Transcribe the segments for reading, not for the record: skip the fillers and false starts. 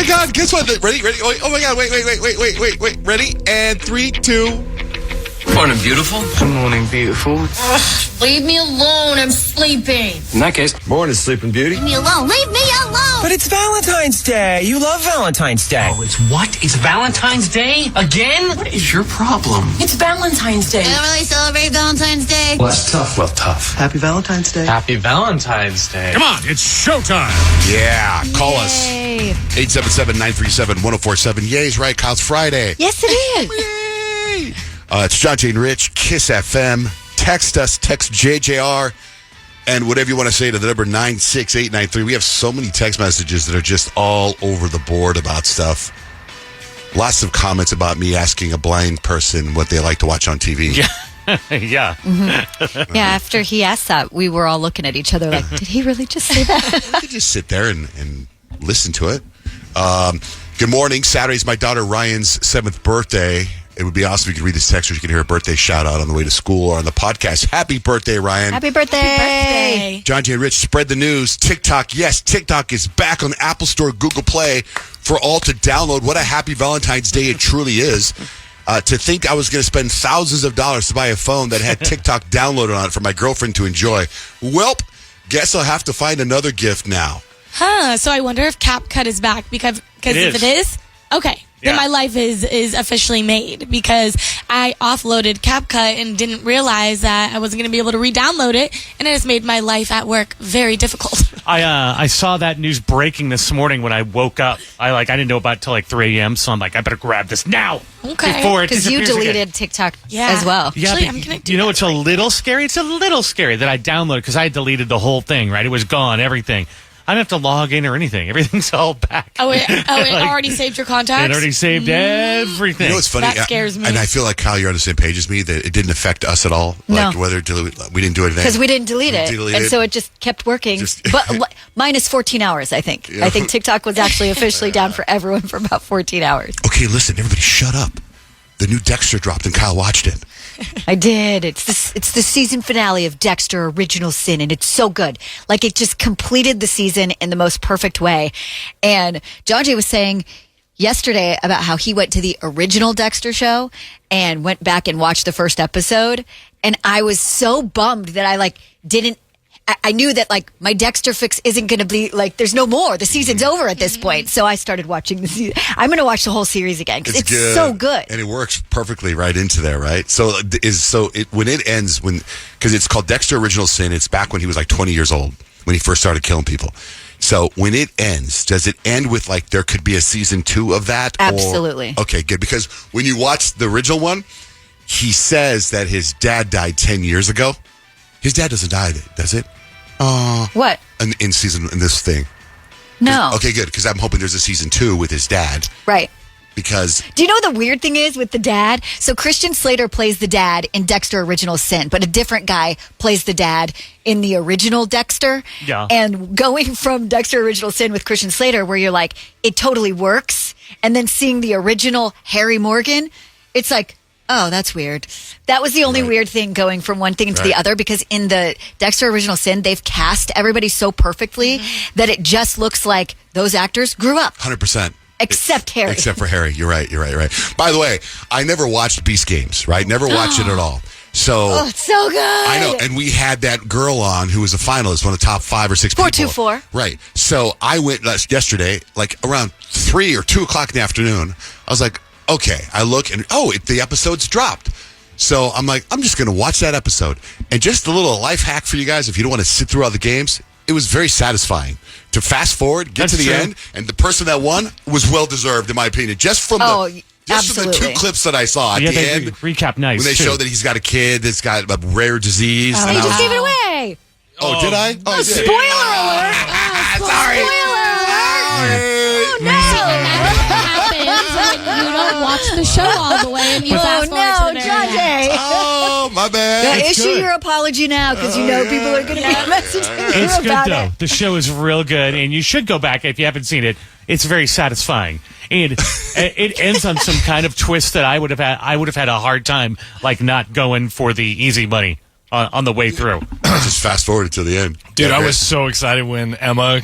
God, guess what? Ready? Oh my God, wait. Ready? And 3, 2. Morning, beautiful. Good morning, beautiful. Leave me alone. I'm sleeping. In that case, Morning, Sleeping Beauty. Leave me alone. Leave me alone. But it's Valentine's Day. You love Valentine's Day. oh, it's what? It's Valentine's Day? Again? What is your problem? It's Valentine's Day. I don't really celebrate Valentine's Day. Well, that's tough. Well, tough. Happy Valentine's Day. Happy Valentine's Day. Come on, it's showtime. Yeah, call us. 877-937-1047. Yay's right, Kyle's Friday. Yes, it is. Yay! It's John, Jay, and Rich, Kiss FM. Text us, text JJR, and whatever you want to say to the number 96893. We have so many text messages that are just all over the board about stuff. Lots of comments about me asking a blind person what they like to watch on TV. Yeah. Yeah. Yeah, after he asked that, we were all looking at each other like, did he really just say that? I could just sit there and listen to it. Good morning. Saturday's my daughter Ryan's 7th birthday. It would be awesome if you could read this text or you can hear a birthday shout out on the way to school or on the podcast. Happy birthday, Ryan. Happy birthday. John, Jay, and Rich, spread the news. TikTok, yes, TikTok is back on Apple Store, Google Play for all to download. What a happy Valentine's Day it truly is. To think I was going to spend thousands of dollars to buy a phone that had TikTok downloaded on it for my girlfriend to enjoy. Welp, guess I'll have to find another gift now. So I wonder if CapCut is back because It if is. it is, okay. Then Yeah. my life is officially made because I offloaded CapCut and didn't realize that I wasn't going to be able to re-download it, and it has made my life at work very difficult. I saw that news breaking this morning when I woke up. I didn't know about it till like 3 a.m. So I'm like, I better grab this now. Okay. Before it Because you disappears deleted again. TikTok Yeah. as well. Yeah, Actually, but I'm gonna do you know that what's a little scary? It's a little scary that I downloaded because I had deleted the whole thing, right? It was gone, everything. I don't have to log in or anything. Everything's all back. Oh, it Like, already saved your contacts? It already saved everything. You know what's funny? That scares me. And I feel like, Kyle, you're on the same page as me, that it didn't affect us at all. No. Like, whether we didn't do anything. Because we didn't delete it. And so it just kept working. But minus 14 hours, I think. Yeah. I think TikTok was actually officially down for everyone for about 14 hours. Okay, listen, everybody shut up. The new Dexter dropped and Kyle watched it. I did. It's the season finale of Dexter Original Sin, and it's so good. Like, it just completed the season in the most perfect way. And John Jay was saying yesterday about how he went to the original Dexter show and went back and watched the first episode. And I was so bummed that I I knew that my Dexter fix isn't going to be there's no more. The season's over at this point. So I started watching the season. I'm going to watch the whole series again because it's so good. And it works perfectly right into there, right? So when it ends, because it's called Dexter Original Sin, it's back when he was like 20 years old, when he first started killing people. So when it ends, does it end with there could be a season 2 of that? Absolutely. Okay, good. Because when you watch the original one, he says that his dad died 10 years ago. His dad doesn't die, does it? What? In this thing. No. Okay, good. Because I'm hoping there's a season 2 with his dad. Right. Because Do you know what the weird thing is with the dad? So Christian Slater plays the dad in Dexter Original Sin, but a different guy plays the dad in the original Dexter. Yeah. And going from Dexter Original Sin with Christian Slater, where you're like, it totally works, and then seeing the original Harry Morgan, it's like, oh, that's weird. That was the only weird thing going from one thing to the other, because in the Dexter Original Sin, they've cast everybody so perfectly that it just looks like those actors grew up. 100%. Except Harry. Except for Harry. You're right. By the way, I never watched Beast Games, right? Never watched it at all. So Oh, it's so good. I know. And we had that girl on who was a finalist, one of the top 5 or 6 people. 424. Right. So I went yesterday, around 3 or 2 o'clock in the afternoon. I was like, okay. I look and, the episode's dropped. So I'm like, I'm just going to watch that episode. And just a little life hack for you guys, if you don't want to sit through all the games, it was very satisfying to fast forward, get to the end, and the person that won was well-deserved, in my opinion. Just from the 2 clips that I saw at the end. Recap nice, when they show that he's got a kid that's got a rare disease. Oh, you just gave it away. Oh, did I? Oh, I did. Spoiler alert. Sorry. Spoiler alert. What happens when you don't watch the show all the way and you fast forward to the John very end? Jay. Oh, my bad. Issue your apology now, because you know people are going to be messaging It's you good, about though. it. The show is real good, and you should go back if you haven't seen it. It's very satisfying. And it ends on some kind of twist that I would have had a hard time, not going for the easy money on the way through. Just fast forward to the end. Dude, Yeah, I great. was so excited when Emma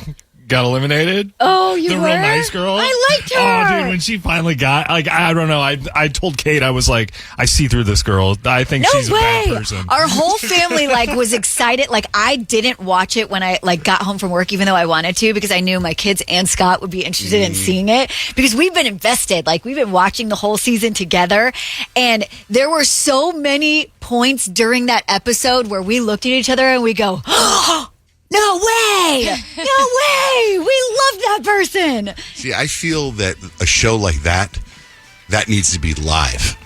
got eliminated. Oh, you the were? real nice girl. I liked her. Oh, dude, when she finally got, like, I don't know. I told Kate, I was like, I see through this girl. I think she's a bad person. Our whole family was excited. Like, I didn't watch it when I got home from work, even though I wanted to, because I knew my kids and Scott would be interested in seeing it, because we've been invested. Like, we've been watching the whole season together, and there were so many points during that episode where we looked at each other and we go, oh, no way! No way! We love that person. See, I feel that a show like that needs to be live,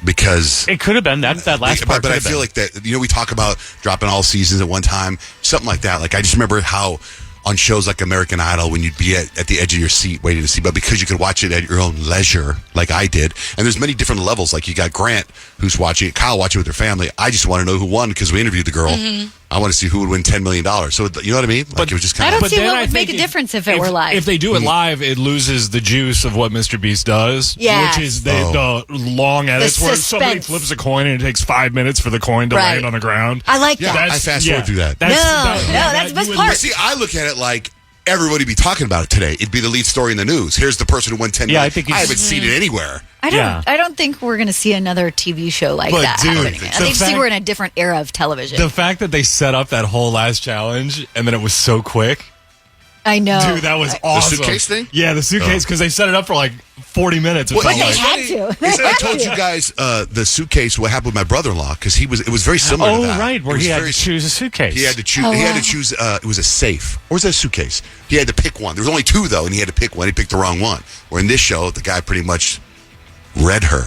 because It could have been that last part. But I feel like that, we talk about dropping all seasons at one time, something like that. Like, I just remember how on shows like American Idol, when you'd be at the edge of your seat waiting to see, but because you could watch it at your own leisure, like I did, and there's many different levels. Like, you got Grant, who's watching it, Kyle watching it with their family. I just want to know who won, because we interviewed the girl. I want to see who would win $10 million. So, you know what I mean? Like, it was just kind I of... don't see what would make a difference if it were live. If they do it live, it loses the juice of what Mr. Beast does. Yes. Which is the long edits where somebody suspense. flips a coin and it takes 5 minutes for the coin to Right. land on the ground. I like Yeah, that. I fast forward through that. That's the best part. But see, I look at it like everybody be talking about it today. It'd be the lead story in the news. Here's the person who won $10 million. I think I haven't seen it anywhere. I don't think we're going to see another TV show like But, that dude, happening. I think fact- we're in a different era of television. The fact that they set up that whole last challenge and then it was so quick. I know. Dude, that was awesome. suitcase thing? Yeah, the suitcase, because they set it up for like 40 minutes. It Well, felt they like. had to. He said I told you guys the suitcase, what happened with my brother-in-law, because it was very similar to Oh, that. right, where It was he had very to choose a suitcase. He had to choose. Oh, He had wow. to choose. It was a safe, or was that a suitcase? He had to pick one. There was only two though, and he had to pick one. He picked the wrong one. Where in this show, the guy pretty much read her.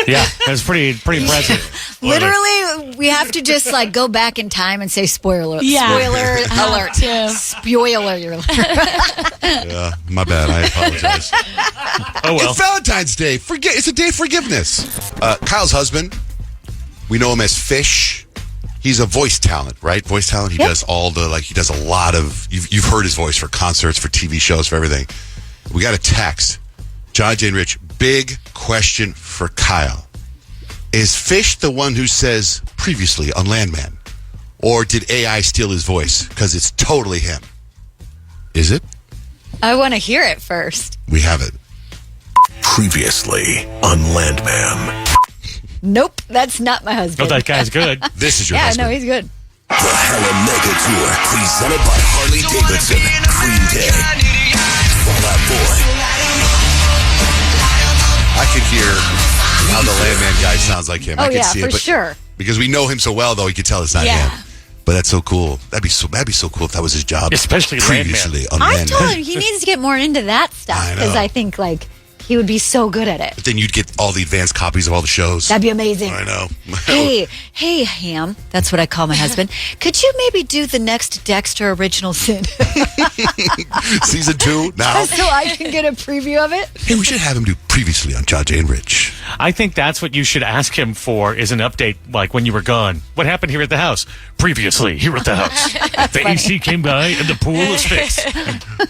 Yeah, it was pretty impressive. Literally, we have to just go back in time and say spoiler Yeah. spoiler alert. to. Spoiler alert. Yeah, my bad. I apologize. Oh, well. It's Valentine's Day. It's a day of forgiveness. Kyle's husband, we know him as Fish. He's a voice talent, right? Voice talent. He does all the he does a lot of. You've heard his voice for concerts, for TV shows, for everything. We got a text. John, Jay, and Rich, big question for Kyle. Is Fish the one who says previously on Landman? Or did AI steal his voice? Because it's totally him. Is it? I want to hear it first. We have it. Previously on Landman. Nope, that's not my Oh, husband. that guy's good. This is your Yeah, husband. no, he's good. The Hella Mega Tour, presented by Harley Davidson, Green Day, Fall Out Boy. I could hear how the Landman guy sounds like him. I Oh, could yeah, see for it, but sure. because we know him so well, though, you could tell it's not Yeah. him. But that's so cool. That'd be so cool if that was his job. Especially previously on I Landman. told him he needs to get more into that stuff I know. because I think he would be so good at it. But then you'd get all the advanced copies of all the shows. That'd be amazing. I know. Hey, Ham. That's what I call my husband. Could you maybe do the next Dexter Original Sin Season 2 now. so I can get a preview of it? Hey, we should have him do previously on John, Jay, and Rich. I think that's what you should ask him for, is an update, like when you were gone. What happened here at the house? Previously, here at the house. The AC came by and the pool is fixed.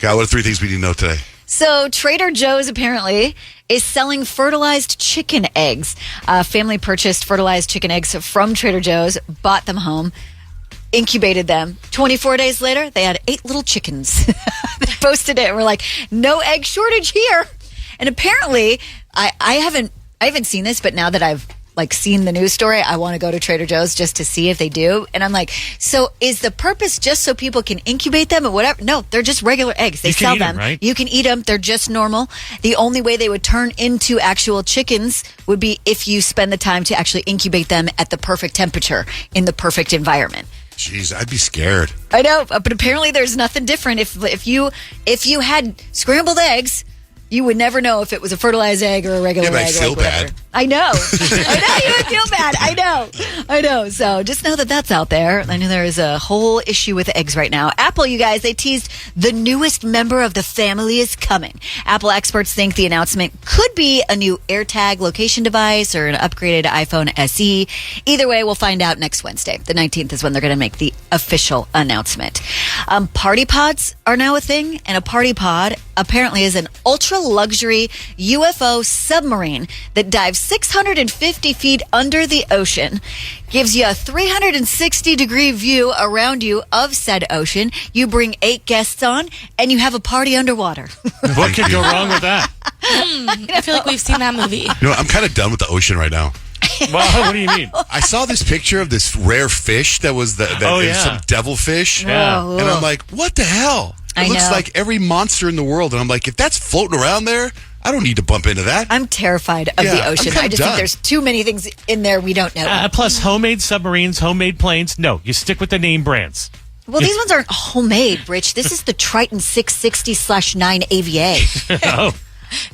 God, what are 3 things we didn't know today? So Trader Joe's apparently is selling fertilized chicken eggs. Family purchased fertilized chicken eggs from Trader Joe's, bought them home, incubated them. 24 days later, they had 8 little chickens. They posted it and were like, no egg shortage here. And apparently, I haven't seen this, but now that I've seen the news story, I want to go to Trader Joe's just to see if they do. And I'm like, so is the purpose just so people can incubate them or whatever? No, they're just regular eggs. They You can sell eat 'em, them. right? You can eat them. They're just normal. The only way they would turn into actual chickens would be if you spend the time to actually incubate them at the perfect temperature in the perfect environment. Jeez, I'd be scared. I know, but apparently there's nothing different. If you had scrambled eggs, you would never know if it was a fertilized egg or a regular Yeah, but egg. I'd feel whatever. bad. I know. You would feel bad. I know. So just know that that's out there. I know there is a whole issue with eggs right now. Apple, you guys, they teased the newest member of the family is coming. Apple experts think the announcement could be a new AirTag location device or an upgraded iPhone SE. Either way, we'll find out next Wednesday. The 19th is when they're going to make the official announcement. Party pods are now a thing, and a party pod apparently is an ultra luxury UFO submarine that dives 650 feet under the ocean, gives you a 360-degree view around you of said ocean. You bring 8 guests on, and you have a party underwater. What could go wrong with that? I feel like we've seen that movie. You know, I'm kind of done with the ocean right now. Well, what do you mean? I saw this picture of this rare fish that was some devilfish. Yeah. Oh, And I'm like, what the hell? It looks like every monster in the world. And I'm like, if that's floating around there, I don't need to bump into that. I'm terrified of the ocean. I'm I just think there's too many things in there we don't know. Plus, homemade submarines, homemade planes. No, you stick with the name brands. Well, these ones aren't homemade, Rich. This is the Triton 660/9 AVA. Oh.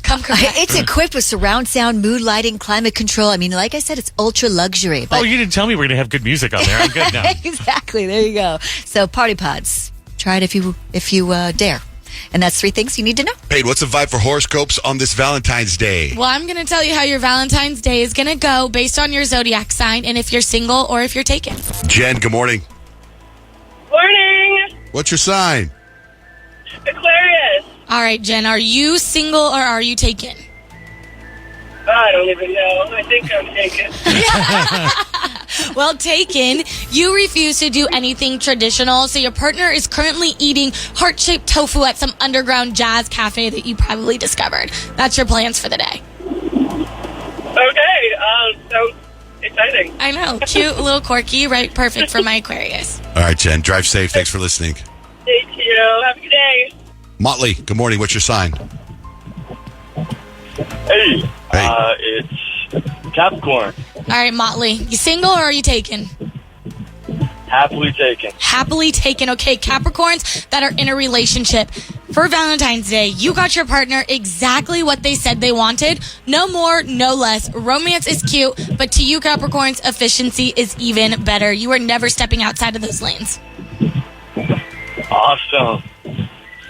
Come correct. It's equipped with surround sound, mood lighting, climate control. I mean, like I said, it's ultra luxury. But You didn't tell me we're going to have good music on there. I'm good now. exactly. There you go. So, party pods. Try it if you dare. And that's 3 things you need to know. Peyton, what's the vibe for horoscopes on this Valentine's Day? Well, I'm going to tell you how your Valentine's Day is going to go based on your zodiac sign and if you're single or if you're taken. Jen, good morning. Morning, What's your sign? Aquarius. All right, Jen, are you single or are you taken? I don't even know. I think I'm taken. Well, taken, you refuse to do anything traditional, so your partner is currently eating heart-shaped tofu at some underground jazz cafe that you probably discovered. That's your plans for the day. Okay, sounds exciting. I know. Cute, a little quirky, right? Perfect for my Aquarius. All right, Jen, drive safe. Thanks for listening. Thank you. Have a good day. Motley, good morning. What's your sign? Hey, Hey. it's Capricorn. All right, Motley, you single or are you taken? Happily taken. Happily taken. Okay, Capricorns that are in a relationship. For Valentine's Day, you got your partner exactly what they said they wanted. No more, no less. Romance is cute, but to you Capricorns, efficiency is even better. You are never stepping outside of those lanes. Awesome.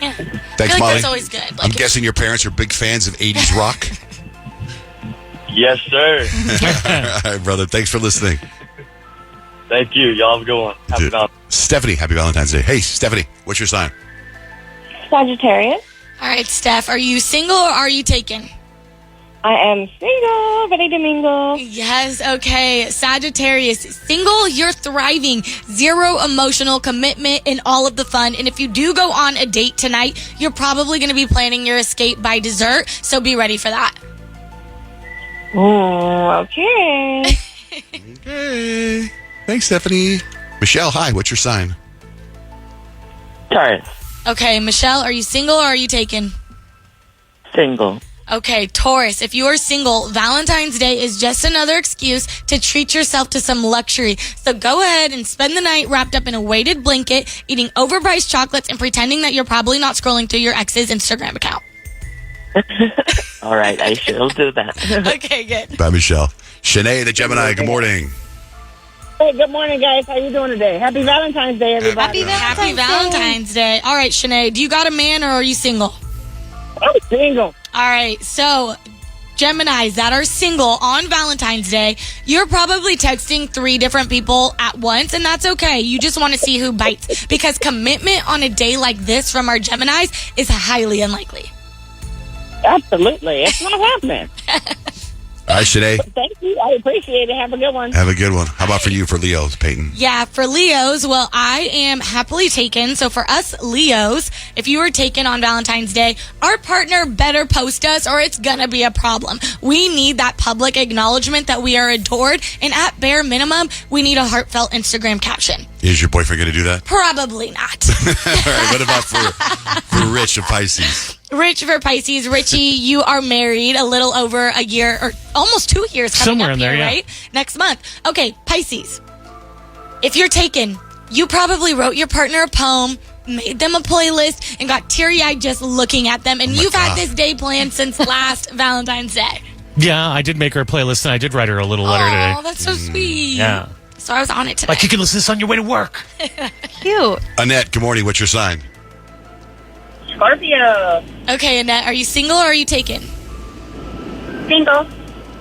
Yeah. Thanks, I feel like Molly. that's always good. I'm guessing your parents are big fans of 80s rock. Yes, sir. All right, brother. Thanks for listening. Thank you. Y'all have a good one. Happy Valentine's. Stephanie, happy Valentine's Day. Hey, Stephanie, what's your sign? Sagittarius. All right, Steph, are you single or are you taken? I am single, ready to mingle. Yes, okay. Sagittarius, single, you're thriving. Zero emotional commitment and all of the fun. And if you do go on a date tonight, you're probably going to be planning your escape by dessert. So be ready for that. Okay. Okay. Thanks, Stephanie. Michelle, hi. What's your sign? Taurus. Okay, Michelle, are you single or are you taken? Single. Okay, Taurus, if you are single, Valentine's Day is just another excuse to treat yourself to some luxury. So go ahead and spend the night wrapped up in a weighted blanket, eating overpriced chocolates, and pretending that you're probably not scrolling through your ex's Instagram account. All right, I shall do that. Okay, good. Bye, Michelle. Shanae, the Gemini, good morning. Hey, good morning, guys. How you doing today? Happy Valentine's Day, everybody. Happy Valentine's Day. All right, Shanae, do you got a man or are you single? I'm single. All right, so Geminis that are single on Valentine's Day, you're probably texting 3 different people at once, and that's okay. You just want to see who bites, because commitment on a day like this from our Geminis is highly unlikely. Absolutely. It's not happening. All right, Shanae. Thank you. I appreciate it. Have a good one. Have a good one. How about for you, for Leo, Peyton? Yeah, for Leos, well, I am happily taken. So for us Leos, if you were taken on Valentine's Day, our partner better post us or it's gonna be a problem. We need that public acknowledgement that we are adored, and at bare minimum, we need a heartfelt Instagram caption. Is your boyfriend going to do that? Probably not. All right, what about for Rich of Pisces? Rich for Pisces. Richie, you are married a little over a year, or almost 2 years coming Somewhere up in there, here, yeah. right? Next month. Okay, Pisces. If you're taken, you probably wrote your partner a poem, made them a playlist, and got teary-eyed just looking at them. And you've had this day planned since last Valentine's Day. Yeah, I did make her a playlist, and I did write her a little letter today. Oh, that's so sweet. Yeah. So I was on it today. Like, you can listen to this on your way to work. Cute. Annette, good morning. What's your sign? Scorpio. Okay, Annette, are you single or are you taken? Single. All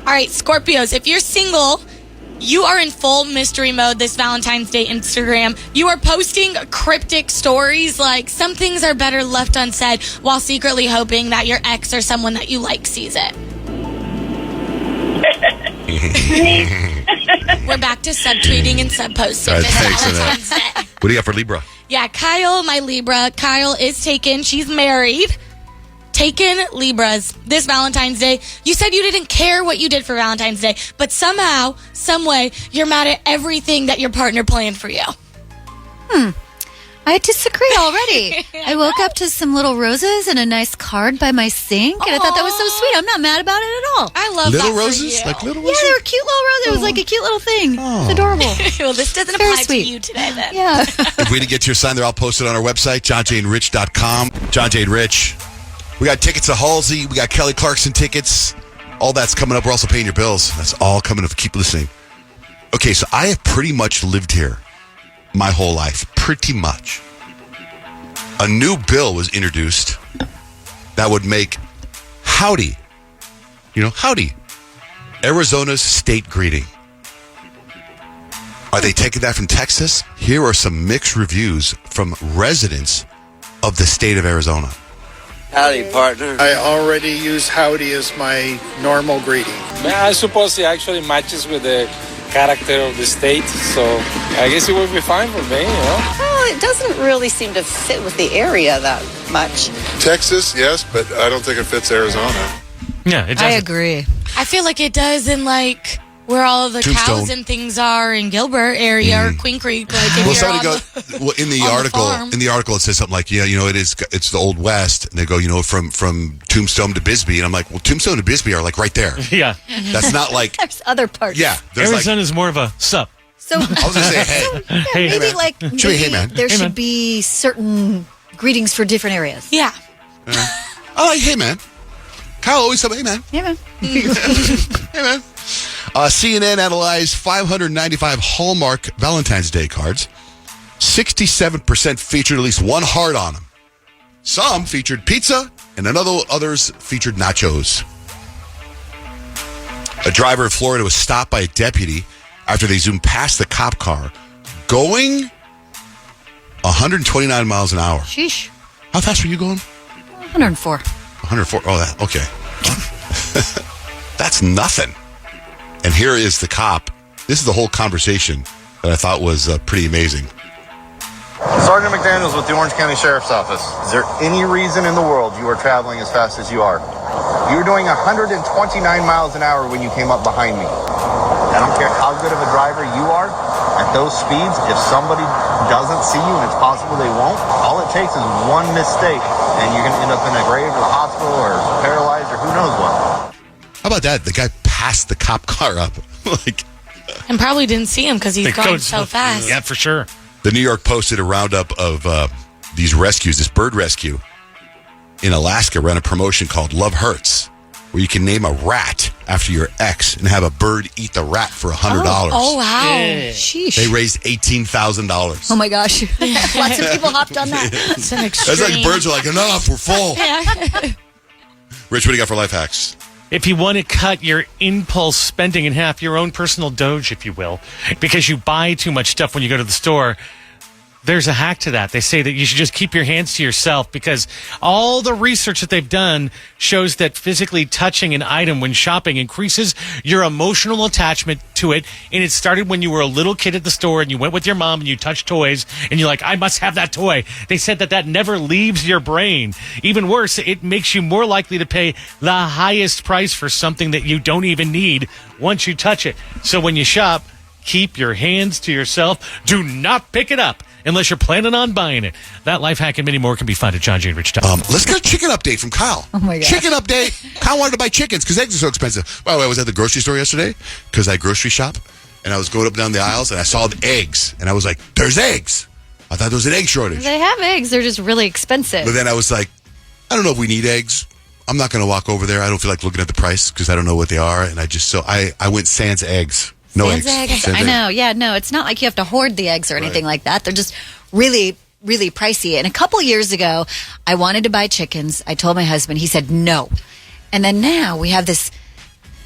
right, Scorpios, if you're single, you are in full mystery mode this Valentine's Day Instagram. You are posting cryptic stories like some things are better left unsaid while secretly hoping that your ex or someone that you like sees it. We're back to subtweeting and subposting. All right, It's thanks for that. Valentine's Day. What do you got for Libra? Yeah, Kyle, my Libra. Kyle is taken. She's married. Taken Libras this Valentine's Day. You said you didn't care what you did for Valentine's Day, but somehow, some way, you're mad at everything that your partner planned for you. I disagree already. I woke up to some little roses and a nice card by my sink, and I thought that was so sweet. I'm not mad about it at all. I love Little that for roses? you. Like little Yeah, roses? they were cute little roses. It was like a cute little thing. It's adorable. Well, this doesn't Very apply sweet. to you today, then. Yeah. If we didn't get to your sign, they're all posted on our website, johnjaneRich.com. John Jane Rich. We got tickets to Halsey. We got Kelly Clarkson tickets. All that's coming up. We're also paying your bills. That's all coming up. Keep listening. Okay, so I have pretty much lived here my whole life. Pretty much. A new bill was introduced that would make howdy, howdy, Arizona's state greeting. Are they taking that from Texas? Here are some mixed reviews from residents of the state of Arizona. Howdy, partner. I already use howdy as my normal greeting. I suppose it actually matches with the character of the state, so I guess it would be fine for me, Well, it doesn't really seem to fit with the area that much. Texas, yes, but I don't think it fits Arizona. Yeah, it doesn't. I agree. I feel like it does in, like, where all of the Tombstone. cows and things are in Gilbert area or Queen Creek. Like, if Well, you're somebody on goes. the- Well, in the on the article, farm. it says something like, it's the Old West, and they go, from Tombstone to Bisbee, and I'm like, well, Tombstone to Bisbee are like right there. Yeah. That's not like, There's other parts. yeah. There's like, Arizona's more of a sup. So I was gonna say, hey, yeah, Hey, maybe man. like Should be, hey, man. there Hey, should man. be certain greetings for different areas. Yeah. I like, hey man. Kyle always said, hey man. Yeah, man. Hey man. CNN analyzed 595 Hallmark Valentine's Day cards. 67% featured at least one heart on them. Some featured pizza, and others featured nachos. A driver in Florida was stopped by a deputy after they zoomed past the cop car, going 129 miles an hour. Sheesh. How fast were you going? 104. 104. Oh, okay. That's nothing. And here is the cop. This is the whole conversation that I thought was pretty amazing. Sergeant McDaniels with the Orange County Sheriff's Office. Is there any reason in the world you are traveling as fast as you are? You were doing 129 miles an hour when you came up behind me. I don't care how good of a driver you are, at those speeds, if somebody doesn't see you, and it's possible they won't, all it takes is one mistake, and you're going to end up in a grave or the hospital or paralyzed or who knows what. How about that? The guy passed the cop car up. And probably didn't see him because he's It going goes so fast. Yeah, for sure. The New York posted a roundup of these rescues, this bird rescue in Alaska, ran a promotion called Love Hurts, where you can name a rat after your ex and have a bird eat the rat for $100. Oh, wow. Sheesh. They raised $18,000. Oh my gosh. Lots of people hopped on that. That's an extreme. That's like birds are like, enough, we're full. Yeah. Rich, what do you got for life hacks? If you want to cut your impulse spending in half, your own personal doge, if you will, because you buy too much stuff when you go to the store, there's a hack to that. They say that you should just keep your hands to yourself because all the research that they've done shows that physically touching an item when shopping increases your emotional attachment to it. And it started when you were a little kid at the store and you went with your mom and you touched toys and you're like, I must have that toy. They said that never leaves your brain. Even worse, it makes you more likely to pay the highest price for something that you don't even need once you touch it. So when you shop, keep your hands to yourself. Do not pick it up unless you're planning on buying it. That life hack and many more can be found at johnjanerich.com. Let's get a chicken update from Kyle. Oh, my God. Chicken update. Kyle wanted to buy chickens because eggs are so expensive. By the way, I was at the grocery store yesterday because I grocery shop, and I was going up and down the aisles, and I saw the eggs, and I was like, there's eggs. I thought there was an egg shortage. They have eggs. They're just really expensive. But then I was like, I don't know if we need eggs. I'm not going to walk over there. I don't feel like looking at the price because I don't know what they are. And I went sans eggs. No Sans eggs. I know. Yeah, no, it's not like you have to hoard the eggs or anything like that. They're just really, really pricey. And a couple years ago, I wanted to buy chickens. I told my husband. He said no. And then now we have this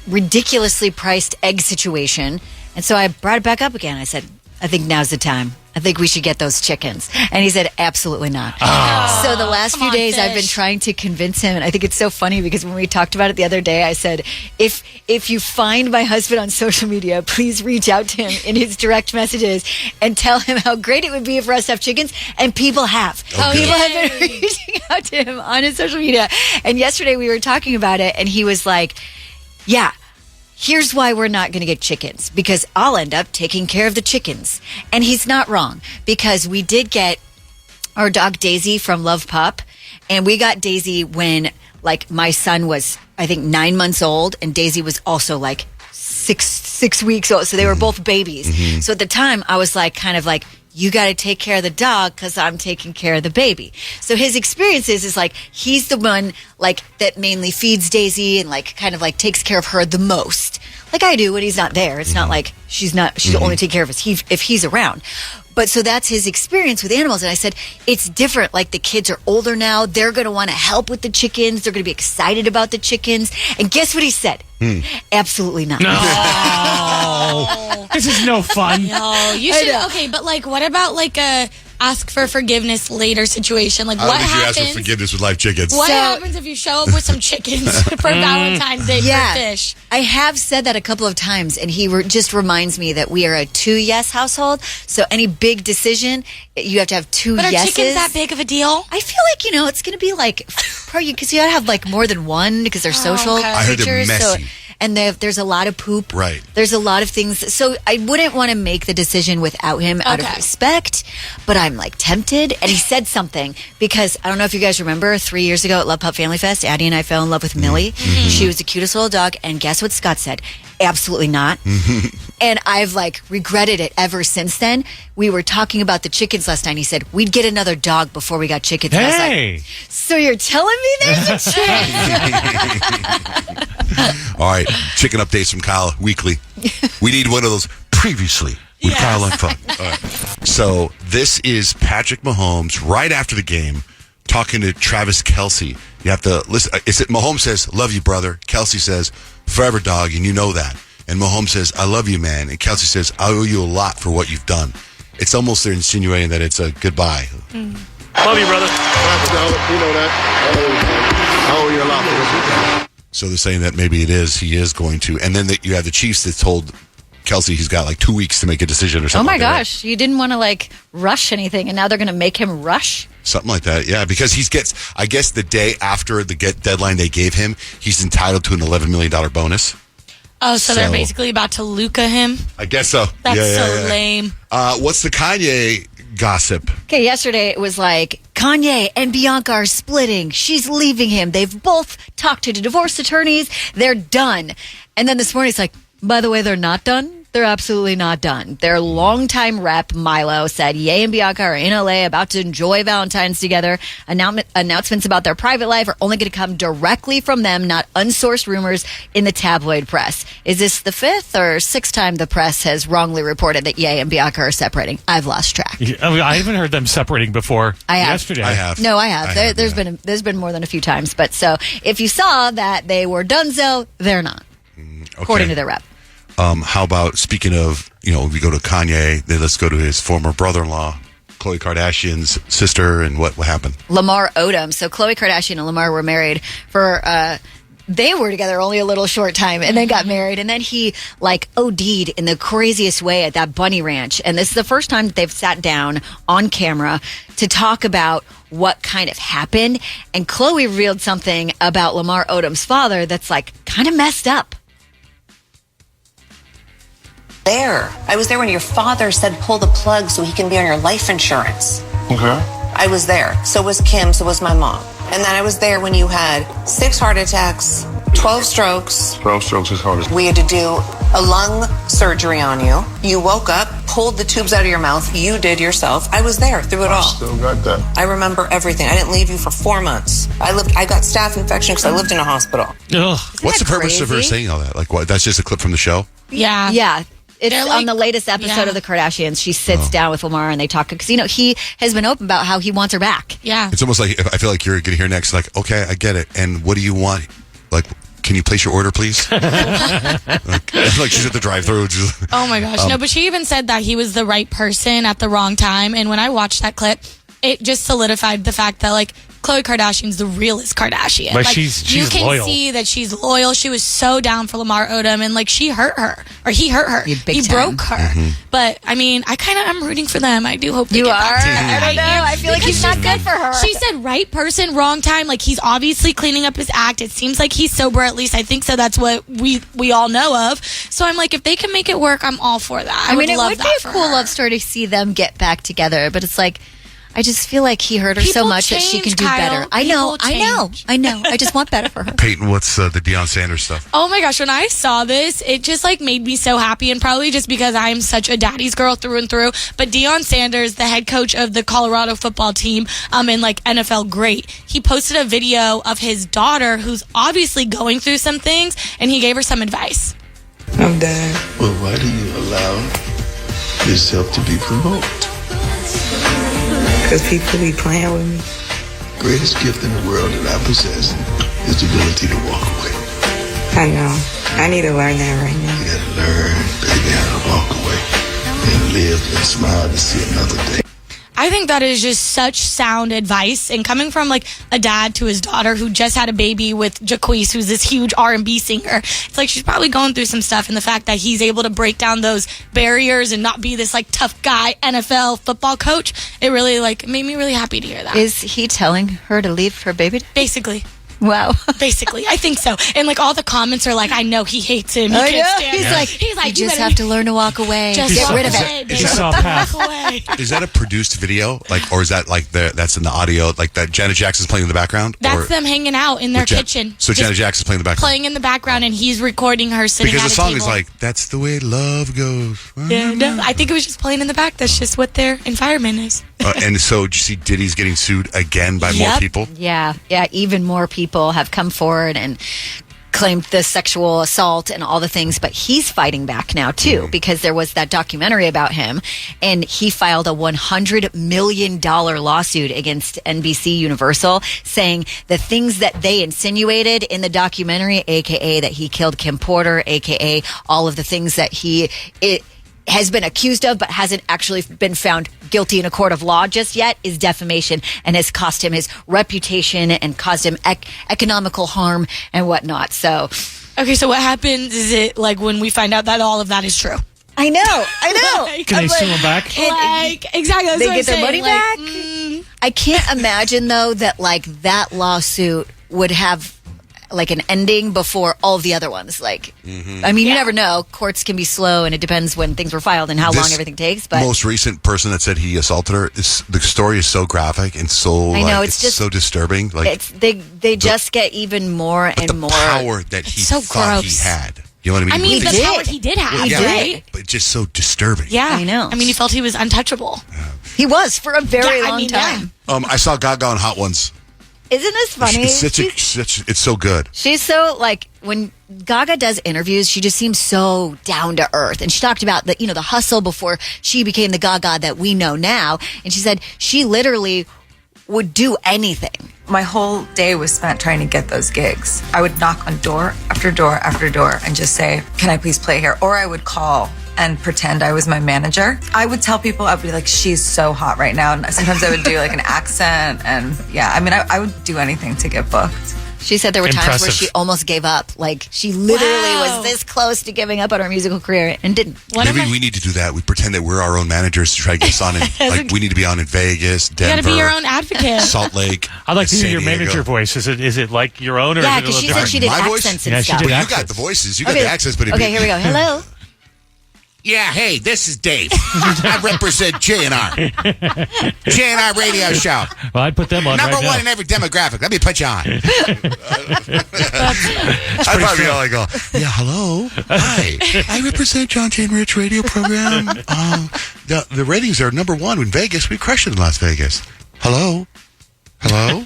ridiculously priced egg situation. And so I brought it back up again. I said, I think now's the time. I think we should get those chickens. And he said, absolutely not. So the last few days I've been trying to convince him. And I think it's so funny because when we talked about it the other day, I said, if you find my husband on social media, please reach out to him in his direct messages and tell him how great it would be for us to have chickens. And people have. People have been reaching out to him on his social media. And yesterday we were talking about it and he was like, yeah, here's why we're not going to get chickens, because I'll end up taking care of the chickens. And he's not wrong, because we did get our dog Daisy from Love Pup, and we got Daisy when, like, my son was, I think, 9 months old, and Daisy was also, like, six weeks old. So they were both babies. So at the time, I was, like, kind of like, you got to take care of the dog because I'm taking care of the baby. So his experience is like, he's the one like that mainly feeds Daisy and like kind of like takes care of her the most. Like I do when he's not there. It's not like she's only taking care of us if he's around. But so that's his experience with animals. And I said, it's different. Like the kids are older now. They're going to want to help with the chickens. They're going to be excited about the chickens. And guess what he said? Absolutely not. No. This is no fun. No, you should. Okay, but like, what about like a ask for forgiveness later situation? Like, what happens? You ask for forgiveness with live chickens. What happens if you show up with some chickens for Valentine's Day for fish? I have said that a couple of times, and he just reminds me that we are a 2 yes household. So any big decision, you have to have two yeses. But are chickens that big of a deal? I feel like, it's going to be like, because you got to have like more than one because they're social creatures. I heard they're messy. And there's a lot of poop. Right. There's a lot of things. So I wouldn't want to make the decision without him out of respect, but I'm like tempted. And he said something because I don't know if you guys remember 3 years ago at Love Pup Family Fest, Addie and I fell in love with Millie. She was the cutest little dog. And guess what Scott said? Absolutely not. And I've like regretted it ever since then. We were talking about the chickens last night. He said, we'd get another dog before we got chickens. And I was like, so you're telling me there's a chance? All right, chicken updates from Kyle weekly. We need one of those previously with Kyle on Fun. All right. So this is Patrick Mahomes right after the game talking to Travis Kelce. You have to listen. Mahomes says, love you, brother. Kelce says, forever, dog, and you know that. And Mahomes says, I love you, man. And Kelce says, I owe you a lot for what you've done. It's almost they're insinuating that it's a goodbye. Love you, brother. You know that. I owe you a lot for what you've done. So they're saying that maybe he is going to. And then you have the Chiefs that told Kelce he's got like 2 weeks to make a decision or something. Oh my gosh, you didn't want to like rush anything, and now they're going to make him rush? Something like that, yeah, because I guess the day after the deadline they gave him, he's entitled to an $11 million bonus. Oh, so they're basically about to Luca him? I guess so. That's so lame. What's the Kanye gossip? Okay, yesterday it was like, Kanye and Bianca are splitting. She's leaving him. They've both talked to the divorce attorneys. They're done. And then this morning it's like, by the way, they're not done. They're absolutely not done. Their longtime rep, Milo, said Ye and Bianca are in LA about to enjoy Valentine's together. Announcements about their private life are only going to come directly from them, not unsourced rumors in the tabloid press. Is this the fifth or sixth time the press has wrongly reported that Ye and Bianca are separating? I've lost track. I haven't heard them separating before. I have. Yesterday. I have. No, I have. There's been more than a few times. But so if you saw that they were donezo, they're not, according to their rep. How about, speaking of, we go to Kanye, then let's go to his former brother-in-law, Khloe Kardashian's sister, and what happened? Lamar Odom. So Khloe Kardashian and Lamar were married for, they were together only a little short time and then got married. And then he like OD'd in the craziest way at that bunny ranch. And this is the first time that they've sat down on camera to talk about what kind of happened. And Khloe revealed something about Lamar Odom's father that's like kind of messed up. I was there when your father said pull the plug so he can be on your life insurance. Okay. I was there. So was Kim, so was my mom. And then I was there when you had 6 heart attacks, 12 strokes. 12 strokes is hard. We had to do a lung surgery on you. You woke up, pulled the tubes out of your mouth. You did yourself. I was there through it all. Still got that. I remember everything. I didn't leave you for 4 months. I got staph infection because I lived in a hospital. What's the purpose of her saying all that? Like, what? That's just a clip from the show? Yeah. Yeah. It's on the latest episode of The Kardashians. She sits down with Lamar and they talk because he has been open about how he wants her back. Yeah, it's almost like I feel like you're going to hear next. Like, okay, I get it. And what do you want? Like, can you place your order, please? like she's at the drive-thru. Oh my gosh. No, but she even said that he was the right person at the wrong time. And when I watched that clip, it just solidified the fact that, like, Khloe Kardashian's the realest Kardashian. But like, she's you can loyal. see that she's loyal. She was so down for Lamar Odom, and like she hurt her, or he hurt her. He broke her. Mm-hmm. But I mean, I kind of am rooting for them. I do hope they You get are? back together. I don't know. I feel like he's not good for her. She said right person, wrong time. Like, he's obviously cleaning up his act. It seems like he's sober. At least I think so. That's what we all know of. So I'm like, if they can make it work, I'm all for that. I mean, it love would be that a for cool her. love story to see them get back together, but it's like, I just feel like he hurt her so People much that she can change, do Kyle. better. I know. People I just want better for her. Peyton, what's the Deion Sanders stuff? Oh my gosh, when I saw this, it just like made me so happy, and probably just because I'm such a daddy's girl through and through. But Deion Sanders, the head coach of the Colorado football team, and like NFL great, he posted a video of his daughter who's obviously going through some things, and he gave her some advice. I'm done. Well, why do you allow yourself to be provoked? Because people be playing with me. Greatest gift in the world that I possess is the ability to walk away. I know. I need to learn that right now. You gotta learn, baby, how to walk away and live and smile to see another day. I think that is just such sound advice, and coming from like a dad to his daughter who just had a baby with Jacquees, who's this huge R&B singer. It's like she's probably going through some stuff, and the fact that he's able to break down those barriers and not be this like tough guy NFL football coach, it really like made me really happy to hear that. Is he telling her to leave her baby? Basically. Wow. Basically, I think so. And like all the comments are like, I know he hates him. He I can't know. stand He's him. like, you just have to learn to walk away. Just Get walk rid of away, it. baby. Psychopath. Walk away. Is that a produced video, like, or is that like that's in the audio, like that Janet Jackson's playing in the background? That's or, them hanging out in their kitchen. So just Janet Jackson's playing in the background playing in the background, and he's recording her sitting because at the a song table. is like, "That's the way love goes." Yeah, no, I think it was just playing in the back. That's just what their environment is. And so, did you see Diddy's getting sued again by more Yep. people? Yeah. Even more people have come forward and claimed the sexual assault and all the things, but he's fighting back now too, because there was that documentary about him, and he filed a $100 million lawsuit against NBC Universal, saying the things that they insinuated in the documentary, aka that he killed Kim Porter, aka all of the things that he has been accused of but hasn't actually been found guilty in a court of law just yet, is defamation, and has cost him his reputation and caused him economical harm and whatnot. So, okay, so what happens is it like when we find out that all of that is true? I know. Like, Can they sue him back? Like, exactly. That's They what get I'm their money saying. Like, back? I can't imagine though that like that lawsuit would have like an ending before all the other ones. Like, I mean, you never know. Courts can be slow, and it depends when things were filed and how long everything takes. But most recent person that said he assaulted her, the story is so graphic and so I know, like, it's just so disturbing. Like they just get even more and more power that he so thought gross. he had. You know what I mean? I mean, He the did. power he did have, Yeah, right? but just so disturbing. Yeah, I know. I mean, he felt he was untouchable. He was for a very Yeah, I long mean, time. I saw Gaga on Hot Ones. Isn't this funny? It's so good. She's so like when Gaga does interviews, she just seems so down to earth. And she talked about the hustle before she became the Gaga that we know now. And she said she literally would do anything. My whole day was spent trying to get those gigs. I would knock on door after door after door and just say, "Can I please play here?" Or I would call and pretend I was my manager. I would tell people, I'd be like, "She's so hot right now." And sometimes I would do like an accent. And yeah, I mean, I would do anything to get booked. She said there were times where she almost gave up. Like, she literally was this close to giving up on her musical career and didn't. Maybe we need to do that. We pretend that we're our own managers to try to get us on. Like, we need to be on in Vegas, Denver. You gotta be your own advocate. Salt Lake. I'd like to hear San your Diego. manager voice. Is it like your own, or Yeah, is it a because little she said different? she did My voice? accents and Yeah, she stuff. did Well, you accents. got the voices. You got the accents. But Okay, here we go. Hello. Yeah, hey, this is Dave. I represent JNR. JNR Radio Show. Well, I'd put them on Number right one now. in every demographic. Let me put you on. I'd probably be all like, yeah, hello. Hi. I represent John Jane Rich radio program. The ratings are number one in Vegas. We crushed it in Las Vegas. Hello. Hello.